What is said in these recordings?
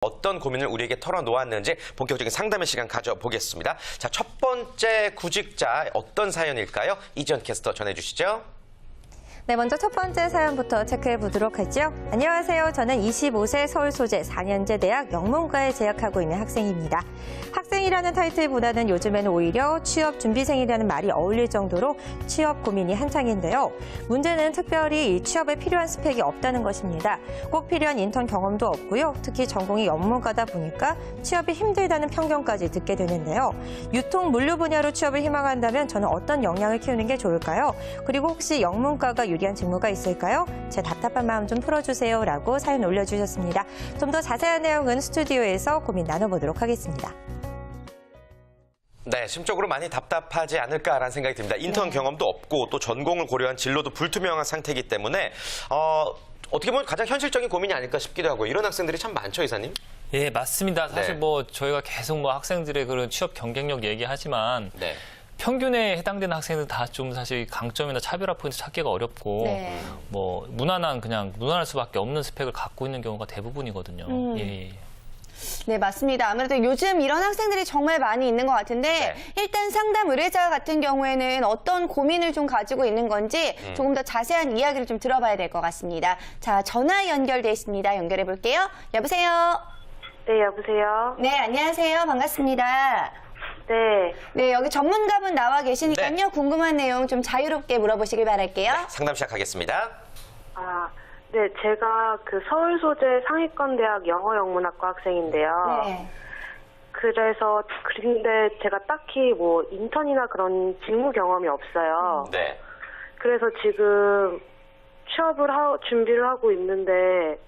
어떤 고민을 우리에게 털어놓았는지 본격적인 상담의 시간 가져보겠습니다. 자, 첫 번째 구직자 어떤 사연일까요? 이지연 캐스터 전해주시죠. 네, 먼저 첫 번째 사연부터 체크해 보도록 하죠. 안녕하세요. 저는 25세 서울 소재 4년제 대학 영문과에 재학하고 있는 학생입니다. 학생이라는 타이틀보다는 요즘에는 오히려 취업 준비생이라는 말이 어울릴 정도로 취업 고민이 한창인데요. 문제는 특별히 이 취업에 필요한 스펙이 없다는 것입니다. 꼭 필요한 인턴 경험도 없고요. 특히 전공이 영문과다 보니까 취업이 힘들다는 편견까지 듣게 되는데요. 유통 물류 분야로 취업을 희망한다면 저는 어떤 역량을 키우는 게 좋을까요? 그리고 혹시 영문과가 유리한 직무가 있을까요? 제 답답한 마음 좀 풀어주세요 라고 사연 올려주셨습니다. 좀 더 자세한 내용은 스튜디오에서 고민 나눠보도록 하겠습니다. 네, 심적으로 많이 답답하지 않을까라는 생각이 듭니다. 인턴 경험도 없고 또 전공을 고려한 진로도 불투명한 상태이기 때문에 어떻게 보면 가장 현실적인 고민이 아닐까 싶기도 하고 이런 학생들이 참 많죠, 이사님? 예, 맞습니다. 사실 네. 뭐 저희가 계속 뭐 학생들의 그런 취업 경쟁력 얘기하지만 네. 평균에 해당되는 학생들 다 좀 사실 강점이나 차별화 포인트 찾기가 어렵고 네. 뭐 무난할 수밖에 없는 스펙을 갖고 있는 경우가 대부분이거든요. 예. 네, 맞습니다. 아무래도 요즘 이런 학생들이 정말 많이 있는 것 같은데 일단 상담 의뢰자 같은 경우에는 어떤 고민을 좀 가지고 있는 건지 조금 더 자세한 이야기를 좀 들어봐야 될 것 같습니다. 자, 전화 연결돼 있습니다. 연결해 볼게요. 여보세요? 네, 여보세요? 네, 안녕하세요. 반갑습니다. 네. 네, 여기 전문가분 나와 계시니까요. 궁금한 내용 좀 자유롭게 물어보시길 바랄게요. 상담 시작하겠습니다. 네, 제가 그 서울 소재 상위권대학 영어영문학과 학생인데요. 네. 근데 제가 딱히 뭐 인턴이나 그런 직무 경험이 없어요. 네. 그래서 지금 준비를 하고 있는데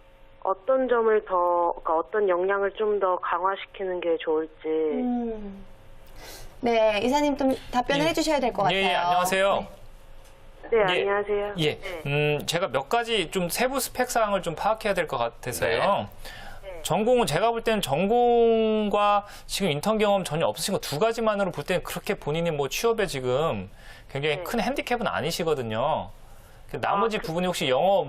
어떤 점을 그러니까 어떤 역량을 좀 더 강화시키는 게 좋을지. 네, 이사님 좀 답변을 해주셔야 될 것 같아요. 예, 안녕하세요. 네, 예. 안녕하세요. 예. 네. 제가 몇 가지 좀 세부 스펙 사항을 좀 파악해야 될 것 같아서요. 전공은 제가 볼 때는 전공과 지금 인턴 경험 전혀 없으신 거 두 가지만으로 볼 때는 그렇게 본인이 뭐 취업에 지금 굉장히 큰 핸디캡은 아니시거든요. 나머지 부분이 혹시 영어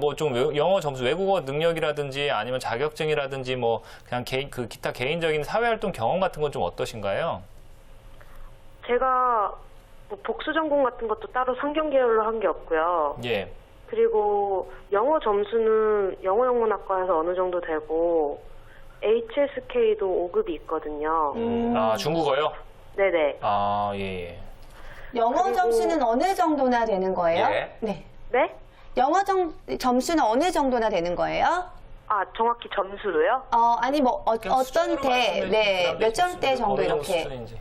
영어 점수 외국어 능력이라든지 아니면 자격증이라든지 뭐 그냥 기타 개인적인 사회활동 경험 같은 건 좀 어떠신가요? 제가 뭐 복수 전공 같은 것도 따로 상경 계열로 한 게 없고요. 예. 그리고 영어 점수는 영어영문학과에서 어느 정도 되고 HSK도 5급이 있거든요. 아, 중국어요? 네네. 아, 예. 영어 그리고- 점수는 어느 정도나 되는 거예요? 예. 네. 네? 영어 점수는 어느 정도나 되는 거예요? 정확히 점수로요? 아니 뭐 어떤 대, 네, 몇 점대 정도 어느 이렇게. 수준인지.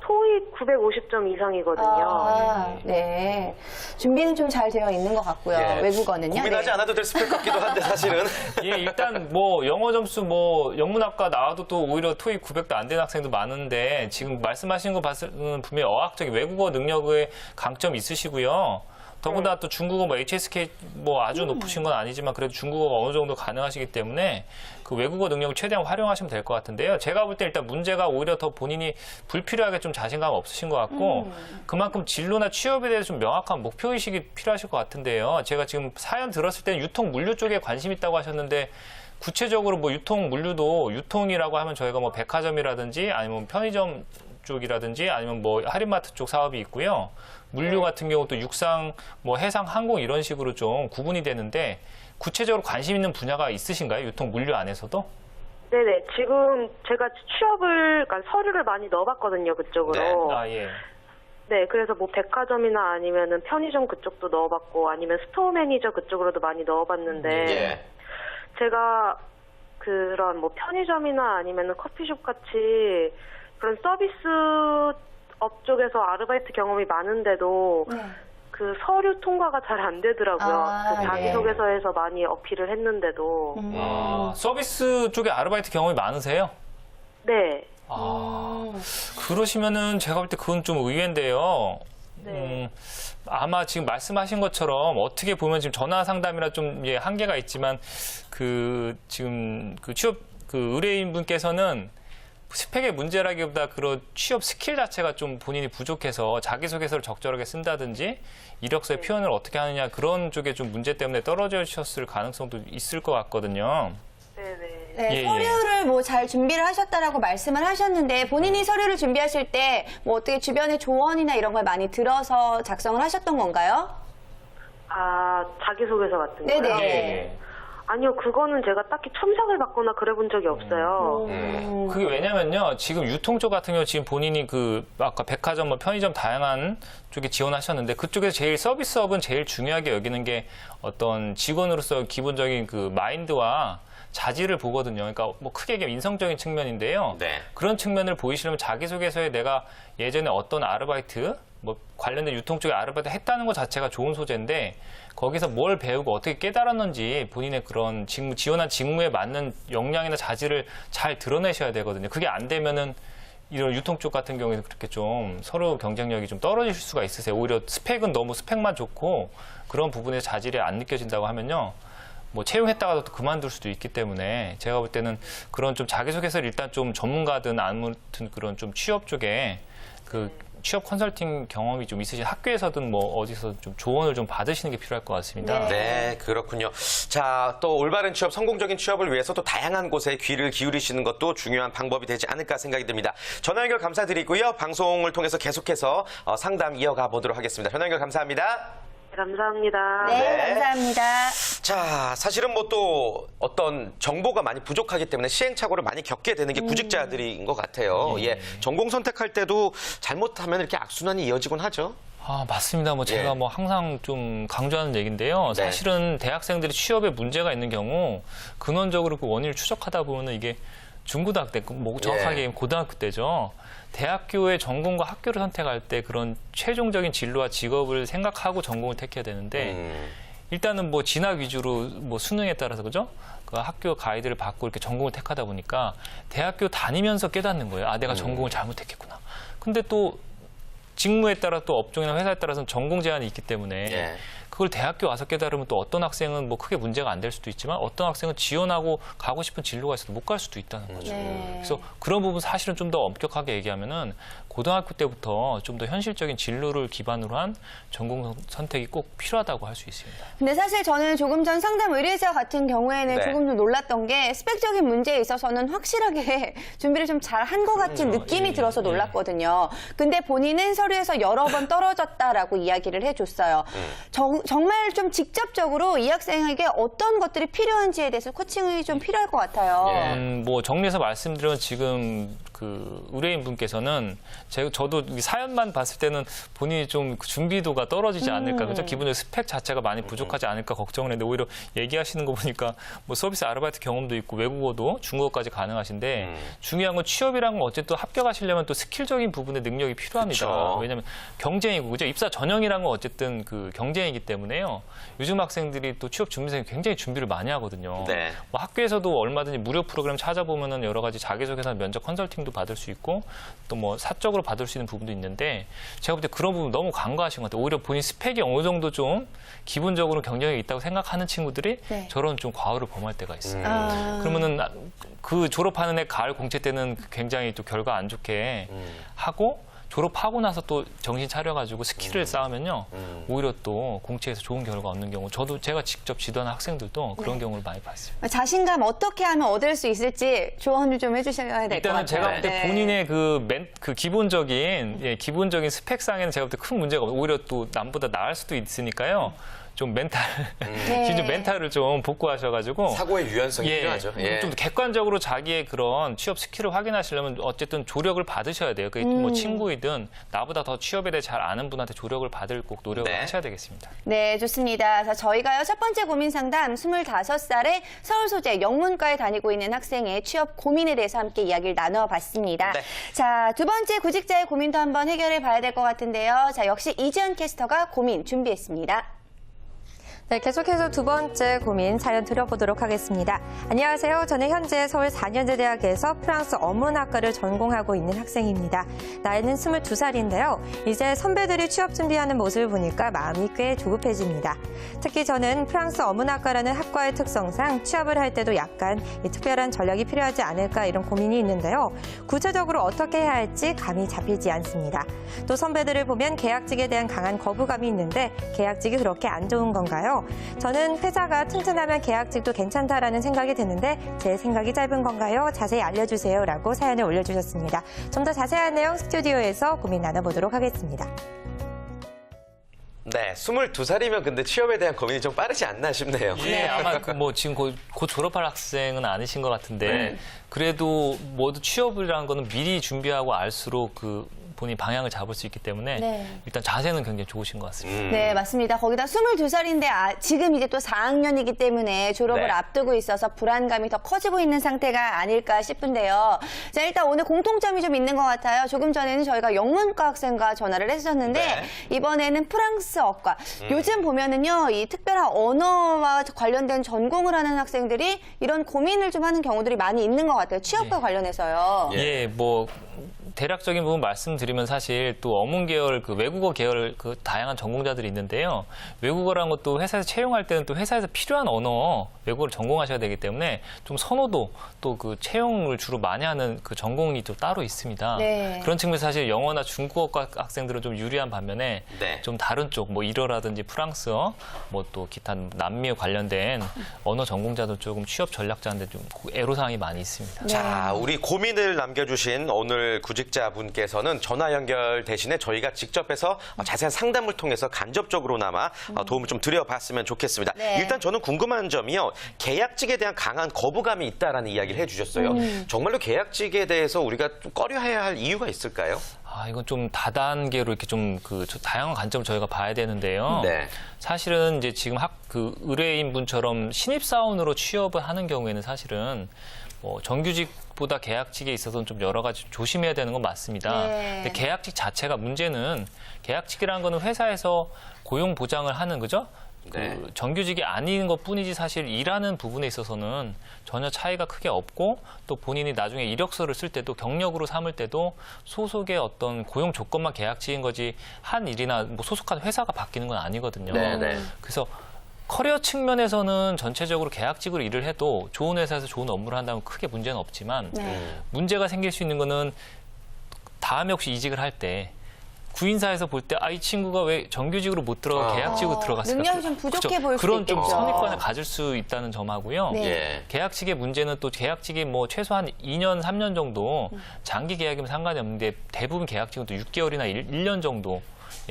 토익 950점 이상이거든요. 네. 준비는 좀 잘 되어 있는 것 같고요. 예. 외국어는요. 고민하지 네. 않아도 될 스펙 같기도 한데 사실은. 예, 일단 뭐 영어 점수 뭐 영문학과 나와도 또 오히려 토익 900도 안 되는 학생도 많은데 지금 말씀하신 거 봤을 분명히 어학적인 외국어 능력의 강점 있으시고요. 더군다나 또 중국어 뭐 HSK 뭐 아주 높으신 건 아니지만 그래도 중국어가 어느 정도 가능하시기 때문에 그 외국어 능력을 최대한 활용하시면 될 것 같은데요. 제가 볼 때 일단 문제가 오히려 더 본인이 불필요하게 좀 자신감 없으신 것 같고 그만큼 진로나 취업에 대해서 좀 명확한 목표의식이 필요하실 것 같은데요. 제가 지금 사연 들었을 때는 유통 물류 쪽에 관심 있다고 하셨는데 구체적으로 뭐 유통 물류도 유통이라고 하면 저희가 뭐 백화점이라든지 아니면 편의점 쪽이라든지 아니면 뭐 할인마트 쪽 사업이 있고요. 물류 같은 경우 또 육상, 뭐 해상, 항공 이런 식으로 좀 구분이 되는데 구체적으로 관심 있는 분야가 있으신가요? 유통 물류 안에서도? 네네. 지금 제가 그러니까 서류를 많이 넣어봤거든요, 그쪽으로. 아, 예. 네, 그래서 뭐 백화점이나 아니면은 편의점 그쪽도 넣어봤고 아니면 스토어 매니저 그쪽으로도 많이 넣어봤는데 예. 제가 그런 뭐 편의점이나 아니면은 커피숍 같이 그런 서비스 업 쪽에서 아르바이트 경험이 많은데도 그 서류 통과가 잘 안 되더라고요. 그 자기소개서에서 많이 어필을 했는데도. 아, 서비스 쪽에 아르바이트 경험이 많으세요? 네. 그러시면은 제가 볼 때 그건 좀 의외인데요. 네. 아마 지금 말씀하신 것처럼 어떻게 보면 지금 전화 상담이라 좀 한계가 있지만 지금 취업 의뢰인분께서는 스펙의 문제라기보다 그런 취업 스킬 자체가 좀 본인이 부족해서 자기소개서를 적절하게 쓴다든지 이력서의 표현을 어떻게 하느냐 그런 쪽에 좀 문제 때문에 떨어지셨을 가능성도 있을 것 같거든요. 네네. 네, 예, 서류를 뭐 잘 준비를 하셨다라고 말씀을 하셨는데 본인이 서류를 준비하실 때 뭐 어떻게 주변의 조언이나 이런 걸 많이 들어서 작성을 하셨던 건가요? 아, 자기소개서 같은 거요? 네네. 예. 아니요, 그거는 제가 딱히 첨삭을 받거나 그래 본 적이 없어요. 그게 왜냐면요, 지금 유통 쪽 같은 경우 지금 본인이 그 아까 백화점, 뭐 편의점 다양한 쪽에 지원하셨는데 그쪽에서 제일 서비스업은 제일 중요하게 여기는 게 어떤 직원으로서 기본적인 그 마인드와 자질을 보거든요. 그러니까 뭐 크게 얘기하면 인성적인 측면인데요. 네. 그런 측면을 보이시려면 자기소개서에 내가 예전에 어떤 아르바이트, 뭐 관련된 유통 쪽에 아르바이트 했다는 것 자체가 좋은 소재인데 거기서 뭘 배우고 어떻게 깨달았는지 본인의 그런 직무, 지원한 직무에 맞는 역량이나 자질을 잘 드러내셔야 되거든요. 그게 안 되면은 이런 유통 쪽 같은 경우에는 그렇게 좀 서로 경쟁력이 좀 떨어질 수가 있으세요. 오히려 스펙은 너무 스펙만 좋고 그런 부분에서 자질이 안 느껴진다고 하면요. 뭐 채용했다가도 또 그만둘 수도 있기 때문에 제가 볼 때는 그런 좀 자기소개서를 일단 좀 전문가든 아무튼 그런 좀 취업 쪽에 그 취업 컨설팅 경험이 좀 있으신 학교에서든 뭐 어디서 좀 조언을 좀 받으시는 게 필요할 것 같습니다. 네, 그렇군요. 자, 또 올바른 취업, 성공적인 취업을 위해서 또 다양한 곳에 귀를 기울이시는 것도 중요한 방법이 되지 않을까 생각이 듭니다. 전화 연결 감사드리고요. 방송을 통해서 계속해서 상담 이어가 보도록 하겠습니다. 전화 연결 감사합니다. 감사합니다. 네, 네. 감사합니다. 자, 사실은 뭐 또 어떤 정보가 많이 부족하기 때문에 시행착오를 많이 겪게 되는 게 구직자들인 것 같아요. 예. 전공 선택할 때도 잘못하면 이렇게 악순환이 이어지곤 하죠. 아, 맞습니다. 뭐 제가 예. 뭐 항상 좀 강조하는 얘기인데요. 네. 사실은 대학생들이 취업에 문제가 있는 경우 근원적으로 그 원인을 추적하다 보면은 이게 중고등학교 때, 뭐 정확하게 예. 고등학교 때죠. 대학교의 전공과 학교를 선택할 때 그런 최종적인 진로와 직업을 생각하고 전공을 택해야 되는데 일단은 뭐 진학 위주로 뭐 수능에 따라서 그죠? 그 학교 가이드를 받고 이렇게 전공을 택하다 보니까 대학교 다니면서 깨닫는 거예요. 아, 내가 전공을 잘못 택했구나. 근데 또 직무에 따라 또 업종이나 회사에 따라서는 전공 제한이 있기 때문에 예. 그걸 대학교 와서 깨달으면 또 어떤 학생은 뭐 크게 문제가 안 될 수도 있지만 어떤 학생은 지원하고 가고 싶은 진로가 있어도 못 갈 수도 있다는 거죠. 네. 그래서 그런 부분 사실은 좀 더 엄격하게 얘기하면은 고등학교 때부터 좀 더 현실적인 진로를 기반으로 한 전공 선택이 꼭 필요하다고 할 수 있습니다. 근데 사실 저는 조금 전 상담 의뢰자 같은 경우에는 네. 조금 좀 놀랐던 게 스펙적인 문제에 있어서는 확실하게 준비를 좀 잘 한 것 같은 느낌이 들어서 놀랐거든요. 근데 본인은 서류에서 여러 번 떨어졌다라고 이야기를 해줬어요. 정말 좀 직접적으로 이 학생에게 어떤 것들이 필요한지에 대해서 코칭이 좀 필요할 것 같아요. 뭐 정리해서 말씀드리면 지금 그 의뢰인 분께서는 저도 이 사연만 봤을 때는 본인이 좀 준비도가 떨어지지 않을까, 그죠? 기본적으로 스펙 자체가 많이 부족하지 않을까 걱정을 했는데 오히려 얘기하시는 거 보니까 뭐 서비스 아르바이트 경험도 있고 외국어도 중국어까지 가능하신데 중요한 건 취업이란 건 어쨌든 합격하시려면 또 스킬적인 부분의 능력이 필요합니다. 그쵸. 왜냐하면 경쟁이고, 그죠? 입사 전형이란 건 어쨌든 그 경쟁이기 때문에요. 요즘 학생들이 또 취업 준비생이 굉장히 준비를 많이 하거든요. 네. 뭐 학교에서도 얼마든지 무료 프로그램 찾아보면은 여러 가지 자기소개서 면접 컨설팅도 받을 수 있고 또 뭐 사적으로 받을 수 있는 부분도 있는데 제가 볼 때 그런 부분 너무 간과하신 것 같아요. 오히려 본인 스펙이 어느 정도 좀 기본적으로 경쟁력이 있다고 생각하는 친구들이 네. 저런 좀 과오를 범할 때가 있어요. 아. 그러면은 그 졸업하는 애 가을 공채 때는 굉장히 또 결과 안 좋게 하고 졸업하고 나서 또 정신 차려가지고 스킬을 쌓으면요 오히려 또 공채에서 좋은 결과 얻는 경우 제가 직접 지도하는 학생들도 그런 경우를 많이 봤습니다. 자신감 어떻게 하면 얻을 수 있을지 조언을 좀 해주셔야 될 것 같아요. 일단은 제가 볼 때 네. 본인의 그 기본적인 스펙상에는 제가 볼 때 큰 문제가 없고 오히려 또 남보다 나을 수도 있으니까요. 좀 기존 멘탈을 좀 복구하셔가지고 사고의 유연성이 필요하죠. 예. 좀 객관적으로 자기의 그런 취업 스킬을 확인하시려면 어쨌든 조력을 받으셔야 돼요. 그게 뭐 친구이든 나보다 더 취업에 대해 잘 아는 분한테 조력을 받을 꼭 노력을 네. 하셔야 되겠습니다. 네, 좋습니다. 자, 저희가요, 첫 번째 고민 상담 25살의 서울 소재 영문과에 다니고 있는 학생의 취업 고민에 대해서 함께 이야기를 나눠봤습니다. 네. 자, 두 번째 구직자의 고민도 한번 해결해 봐야 될 것 같은데요. 자, 역시 이지연 캐스터가 고민 준비했습니다. 네, 계속해서 두 번째 고민 사연 드려보도록 하겠습니다. 안녕하세요. 저는 현재 서울 4년제 대학에서 프랑스 어문학과를 전공하고 있는 학생입니다. 나이는 22살인데요. 이제 선배들이 취업 준비하는 모습을 보니까 마음이 꽤 조급해집니다. 특히 저는 프랑스 어문학과라는 학과의 특성상 취업을 할 때도 약간 특별한 전략이 필요하지 않을까 이런 고민이 있는데요. 구체적으로 어떻게 해야 할지 감이 잡히지 않습니다. 또 선배들을 보면 계약직에 대한 강한 거부감이 있는데 계약직이 그렇게 안 좋은 건가요? 있는데요. 저는 회사가 튼튼하면 계약직도 괜찮다라는 생각이 드는데 제 생각이 짧은 건가요? 자세히 알려주세요 라고 사연을 올려주셨습니다. 좀 더 자세한 내용 스튜디오에서 고민 나눠보도록 하겠습니다. 네, 22살이면 근데 취업에 대한 고민이 좀 빠르지 않나 싶네요. 예, 아마 뭐 지금 곧 졸업할 학생은 아니신 것 같은데 그래도 모두 취업이라는 거는 미리 준비하고 알수록 본인 방향을 잡을 수 있기 때문에 네. 일단 자세는 굉장히 좋으신 것 같습니다. 네, 맞습니다. 거기다 22살인데 지금 이제 또 4학년이기 때문에 졸업을 네. 앞두고 있어서 불안감이 더 커지고 있는 상태가 아닐까 싶은데요. 자, 일단 오늘 공통점이 좀 있는 것 같아요. 조금 전에는 저희가 영문과 학생과 전화를 했었는데 네. 이번에는 프랑스어과. 요즘 보면은요, 이 특별한 언어와 관련된 전공을 하는 학생들이 이런 고민을 좀 하는 경우들이 많이 있는 것 같아요. 취업과 관련해서요. 예, 뭐 대략적인 부분 말씀드리면 사실 또 어문 계열, 외국어 계열 다양한 전공자들이 있는데요. 외국어라는 것도 회사에서 채용할 때는 또 회사에서 필요한 언어, 외국어를 전공하셔야 되기 때문에 좀 선호도 또 채용을 주로 많이 하는 전공이 또 따로 있습니다. 네. 그런 측면에서 사실 영어나 중국어과 학생들은 좀 유리한 반면에 네. 좀 다른 쪽, 뭐 일어라든지 프랑스어, 뭐 또 기타 남미에 관련된 언어 전공자도 조금 취업 전략자인데 좀 애로사항이 많이 있습니다. 자, 우리 고민을 남겨주신 오늘 구직자분께서는 전화 연결 대신에 저희가 직접 해서 자세한 상담을 통해서 간접적으로나마 도움을 좀 드려봤으면 좋겠습니다. 네. 일단 저는 궁금한 점이요. 계약직에 대한 강한 거부감이 있다라는 이야기를 해주셨어요. 정말로 계약직에 대해서 우리가 좀 꺼려해야 할 이유가 있을까요? 이건 좀 다단계로 이렇게 좀 다양한 관점을 저희가 봐야 되는데요. 네. 사실은 이제 지금 의뢰인 분처럼 신입사원으로 취업을 하는 경우에는 사실은 뭐 정규직보다 계약직에 있어서는 좀 여러 가지 조심해야 되는 건 맞습니다. 네. 근데 계약직 자체가 문제는 계약직이라는 거는 회사에서 고용 보장을 하는 거죠. 네. 정규직이 아닌 것 뿐이지 사실 일하는 부분에 있어서는 전혀 차이가 크게 없고 또 본인이 나중에 이력서를 쓸 때도 경력으로 삼을 때도 소속의 어떤 고용 조건만 계약직인 거지 한 일이나 뭐 소속한 회사가 바뀌는 건 아니거든요. 네, 네. 그래서 커리어 측면에서는 전체적으로 계약직으로 일을 해도 좋은 회사에서 좋은 업무를 한다면 크게 문제는 없지만 문제가 생길 수 있는 거는 다음에 혹시 이직을 할 때 구인사에서 볼 때 이 친구가 왜 정규직으로 못 들어가 계약직으로 들어갔을까? 능력이 좀 부족해 그렇죠. 보일 수 그런 좀 있겠죠. 선입관을 가질 수 있다는 점하고요. 네. 예. 계약직의 문제는 또 계약직이 뭐 최소한 2년, 3년 정도 장기 계약이면 상관이 없는데 대부분 계약직은 또 6개월이나 1년 정도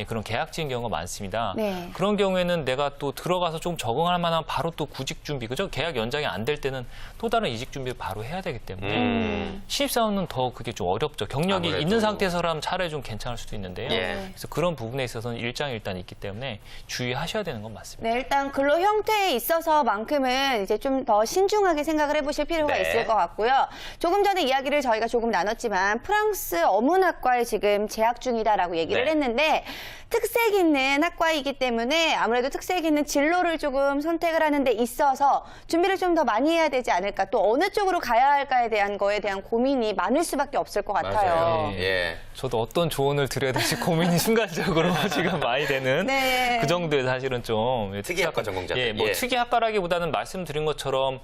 그런 계약직인 경우가 많습니다. 네. 그런 경우에는 내가 또 들어가서 좀 적응할 만한 바로 또 구직 준비, 그죠? 계약 연장이 안 될 때는 또 다른 이직 준비를 바로 해야 되기 때문에 신입사원은 더 그게 좀 어렵죠. 경력이 아무래도. 있는 상태에서라면 차라리 좀 괜찮을 수도 있는데요. 예. 그래서 그런 부분에 있어서는 일장 있기 때문에 주의하셔야 되는 건 맞습니다. 네, 일단 근로 형태에 있어서만큼은 이제 좀 더 신중하게 생각을 해보실 필요가 네. 있을 것 같고요. 조금 전에 이야기를 저희가 조금 나눴지만 프랑스 어문학과에 지금 재학 중이다라고 얘기를 네. 했는데 특색 있는 학과이기 때문에 아무래도 특색 있는 진로를 조금 선택을 하는 데 있어서 준비를 좀 더 많이 해야 되지 않을까. 또 어느 쪽으로 가야 할까에 대한 거에 대한 고민이 많을 수밖에 없을 것 같아요. 맞아요. 예. 저도 어떤 조언을 드려야 될지 고민이 순간적으로 지금 많이 되는 네. 그 정도의 사실은 좀 특이학과 전공자들. 예, 뭐 예. 특이학과라기보다는 말씀드린 것처럼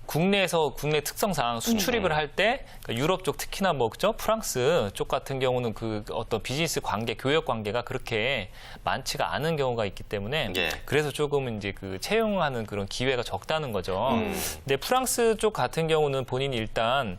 국내 특성상 수출입을 할 때 유럽 쪽 특히나 뭐 그죠? 프랑스 쪽 같은 경우는 어떤 비즈니스 관계, 교역 관계가 그렇게 많지가 않은 경우가 있기 때문에 예. 그래서 조금 이제 채용하는 그런 기회가 적다는 거죠. 근데 프랑스 쪽 같은 경우는 본인이 일단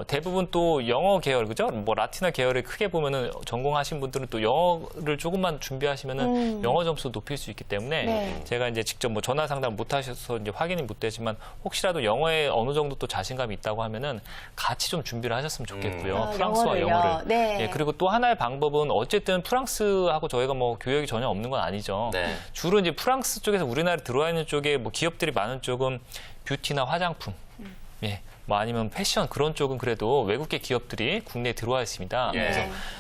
대부분 또 영어 계열, 그죠? 뭐 라틴어 계열을 크게 보면은 전공하신 분들은 또 영어를 조금만 준비하시면은 영어 점수 높일 수 있기 때문에 네. 제가 이제 직접 뭐 전화 상담 못 하셔서 이제 확인이 못 되지만 혹시라도 영어에 어느 정도 또 자신감이 있다고 하면은 같이 좀 준비를 하셨으면 좋겠고요. 프랑스와 영어를요. 영어를. 네. 예, 그리고 또 하나의 방법은 어쨌든 프랑스하고 저희가 뭐 교역이 전혀 없는 건 아니죠. 네. 주로 이제 프랑스 쪽에서 우리나라에 들어와 있는 쪽에 뭐 기업들이 많은 쪽은 뷰티나 화장품, 예, 뭐 아니면 패션 그런 쪽은 그래도 외국계 기업들이 국내에 들어와 있습니다. 예. 그래서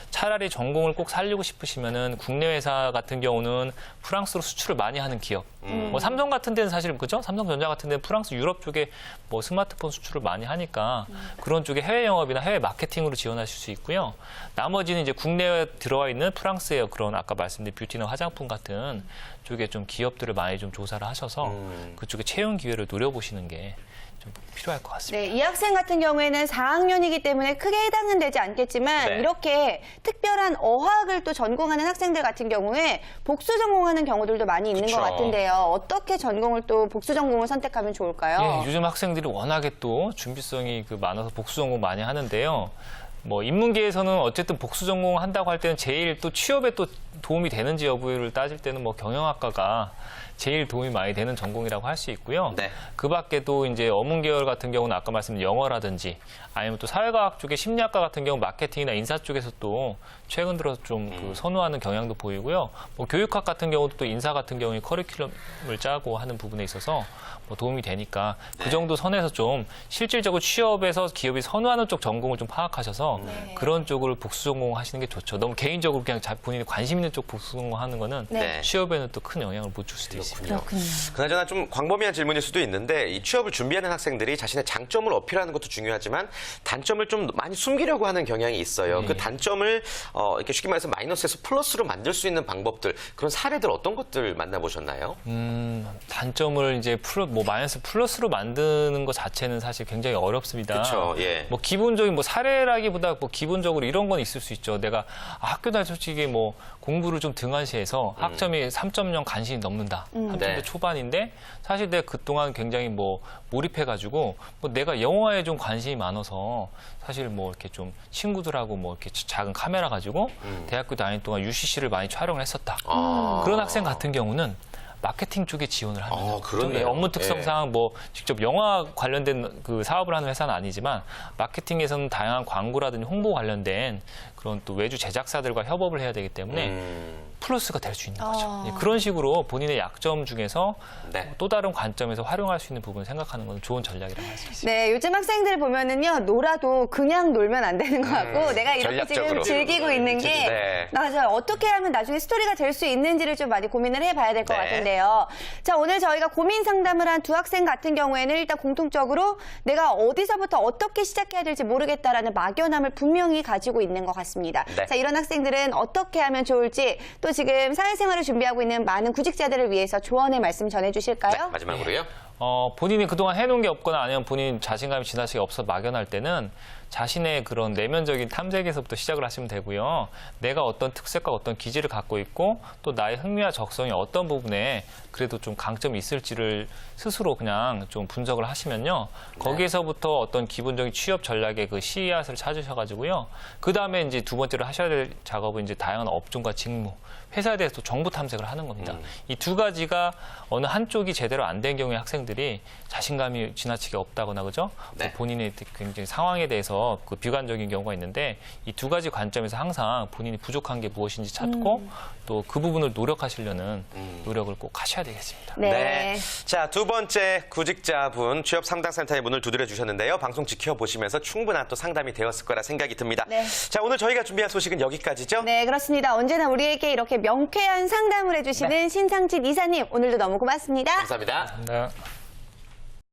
차라리 전공을 꼭 살리고 싶으시면은 국내 회사 같은 경우는 프랑스로 수출을 많이 하는 기업. 뭐 삼성 같은 데는 사실 그죠? 삼성전자 같은 데는 프랑스, 유럽 쪽에 뭐 스마트폰 수출을 많이 하니까 그런 쪽에 해외 영업이나 해외 마케팅으로 지원하실 수 있고요. 나머지는 이제 국내에 들어와 있는 프랑스의 그런 아까 말씀드린 뷰티나 화장품 같은 쪽에 좀 기업들을 많이 좀 조사를 하셔서 그쪽에 채용 기회를 노려보시는 게 좀 필요할 것 같습니다. 네, 이 학생 같은 경우에는 4학년이기 때문에 크게 해당은 되지 않겠지만 네. 이렇게 특별한 어학을 또 전공하는 학생들 같은 경우에 복수 전공하는 경우들도 많이 있는 그쵸. 것 같은데요. 어떻게 전공을 또 복수 전공을 선택하면 좋을까요? 예, 요즘 학생들이 워낙에 또 준비성이 많아서 복수 전공 많이 하는데요. 뭐 인문계에서는 어쨌든 복수 전공 한다고 할 때는 제일 또 취업에 또 도움이 되는지 여부를 따질 때는 뭐 경영학과가 제일 도움이 많이 되는 전공이라고 할 수 있고요. 네. 그 밖에도 이제 어문 계열 같은 경우는 아까 말씀드린 영어라든지 아니면 또 사회과학 쪽의 심리학과 같은 경우 마케팅이나 인사 쪽에서 또 최근 들어서 좀 선호하는 경향도 보이고요. 뭐 교육학 같은 경우도 또 인사 같은 경우에 커리큘럼을 짜고 하는 부분에 있어서 뭐 도움이 되니까 그 정도 선에서 좀 실질적으로 취업에서 기업이 선호하는 쪽 전공을 좀 파악하셔서 그런 쪽을 복수 전공하시는 게 좋죠. 너무 개인적으로 그냥 본인이 관심 있는 쪽 복수 전공하는 거는 네. 취업에는 또 큰 영향을 못 줄 수도 있습니다. 그렇군요. 그나저나 좀 광범위한 질문일 수도 있는데 이 취업을 준비하는 학생들이 자신의 장점을 어필하는 것도 중요하지만 단점을 좀 많이 숨기려고 하는 경향이 있어요. 그 단점을 이렇게 쉽게 말해서 마이너스에서 플러스로 만들 수 있는 방법들 그런 사례들 어떤 것들 만나보셨나요? 단점을 이제 마이너스 플러스로 만드는 것 자체는 사실 굉장히 어렵습니다. 그렇죠. 예. 뭐 기본적인 뭐 사례라기보다 뭐 기본적으로 이런 건 있을 수 있죠. 내가 학교 다닐 때 솔직히 뭐 공부를 좀 등한시해서 학점이 3.0 간신히 넘는다. 3.0대 네. 초반인데 사실 내가 그동안 굉장히 뭐 몰입해가지고 뭐 내가 영화에 좀 관심이 많아서 사실 뭐 이렇게 좀 친구들하고 뭐 이렇게 작은 카메라 가지고 대학교 다닐 동안 UCC를 많이 촬영을 했었다. 그런 학생 같은 경우는 마케팅 쪽에 지원을 하면 그렇네요. 업무 특성상 뭐 직접 영화 관련된 그 사업을 하는 회사는 아니지만 마케팅에서는 다양한 광고라든지 홍보 관련된 그런 또 외주 제작사들과 협업을 해야 되기 때문에 플러스가 될 수 있는 거죠. 예, 그런 식으로 본인의 약점 중에서 네. 또 다른 관점에서 활용할 수 있는 부분을 생각하는 건 좋은 전략이라고 할 수 있습니다. 네, 요즘 학생들 보면은요, 놀아도 그냥 놀면 안 되는 것 같고, 내가 이렇게 전략적으로. 지금 즐기고 있는 게, 네. 맞아요. 어떻게 하면 나중에 스토리가 될 수 있는지를 좀 많이 고민을 해봐야 될 것 네. 같은데요. 자, 오늘 저희가 고민 상담을 한 두 학생 같은 경우에는 일단 공통적으로 내가 어디서부터 어떻게 시작해야 될지 모르겠다라는 막연함을 분명히 가지고 있는 것 같습니다. 네. 자, 이런 학생들은 어떻게 하면 좋을지, 또 지금 사회생활을 준비하고 있는 많은 구직자들을 위해서 조언의 말씀 전해주실까요? 네, 마지막으로요. 본인이 그동안 해놓은 게 없거나 아니면 본인 자신감이 지나치게 없어 막연할 때는 자신의 그런 내면적인 탐색에서부터 시작을 하시면 되고요. 내가 어떤 특색과 어떤 기질을 갖고 있고 또 나의 흥미와 적성이 어떤 부분에 그래도 좀 강점이 있을지를 스스로 그냥 좀 분석을 하시면요. 거기에서부터 어떤 기본적인 취업 전략의 그 씨앗을 찾으셔가지고요. 그 다음에 이제 두 번째로 하셔야 될 작업은 이제 다양한 업종과 직무, 회사에 대해서 정보 탐색을 하는 겁니다. 이 두 가지가 어느 한쪽이 제대로 안 된 경우에 학생들이 자신감이 지나치게 없다거나 그죠? 네. 본인의 굉장히 상황에 대해서 그 비관적인 경우가 있는데 이 두 가지 관점에서 항상 본인이 부족한 게 무엇인지 찾고 또 그 부분을 노력하시려는 노력을 꼭 하셔야 되겠습니다. 네. 자, 두 번째 구직자분 취업 상담센터의 문을 두드려 주셨는데요. 방송 지켜보시면서 충분한 또 상담이 되었을 거라 생각이 듭니다. 네. 자, 오늘 저희가 준비한 소식은 여기까지죠? 네, 그렇습니다. 언제나 우리에게 이렇게 명쾌한 상담을 해주시는 신상진 이사님, 오늘도 너무 고맙습니다. 감사합니다. 네.